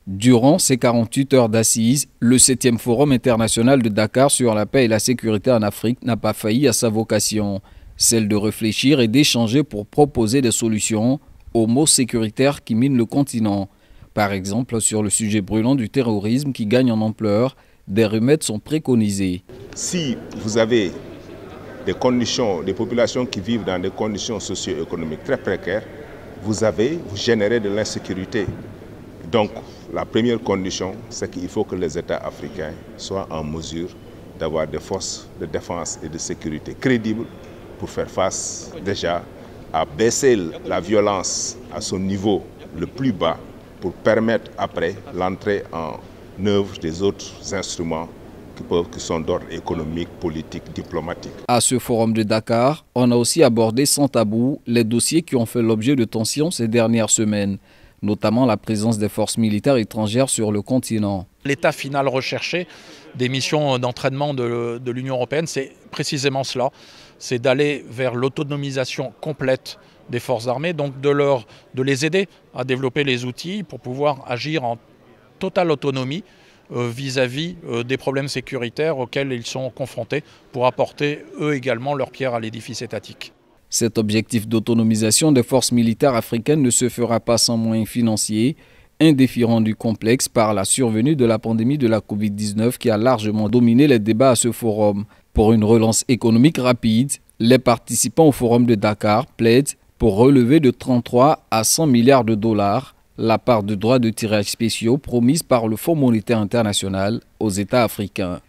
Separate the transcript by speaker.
Speaker 1: Durant ces 48 heures d'assises, le 7e Forum international de Dakar sur la paix et la sécurité en Afrique n'a pas failli à sa vocation, celle de réfléchir et d'échanger pour proposer des solutions aux maux sécuritaires qui minent le continent. Par exemple, sur le sujet brûlant du terrorisme qui gagne en ampleur, des remèdes sont préconisés.
Speaker 2: Si vous avez des populations qui vivent dans des conditions socio-économiques très précaires, vous générez de l'insécurité. Donc, la première condition, c'est qu'il faut que les États africains soient en mesure d'avoir des forces de défense et de sécurité crédibles pour faire face déjà à baisser la violence à son niveau le plus bas pour permettre après l'entrée en œuvre des autres instruments qui sont d'ordre économique, politique, diplomatique.
Speaker 1: À ce forum de Dakar, on a aussi abordé sans tabou les dossiers qui ont fait l'objet de tensions ces dernières semaines, notamment la présence des forces militaires étrangères sur le continent.
Speaker 3: L'état final recherché des missions d'entraînement de l'Union européenne, c'est précisément cela, c'est d'aller vers l'autonomisation complète des forces armées, donc de les aider à développer les outils pour pouvoir agir en totale autonomie vis-à-vis des problèmes sécuritaires auxquels ils sont confrontés pour apporter eux également leur pierre à l'édifice étatique.
Speaker 1: Cet objectif d'autonomisation des forces militaires africaines ne se fera pas sans moyens financiers, un défi rendu complexe par la survenue de la pandémie de la Covid-19 qui a largement dominé les débats à ce forum. Pour une relance économique rapide, les participants au forum de Dakar plaident pour relever de 33 à 100 milliards de dollars la part de droits de tirage spéciaux promise par le Fonds monétaire international aux États africains.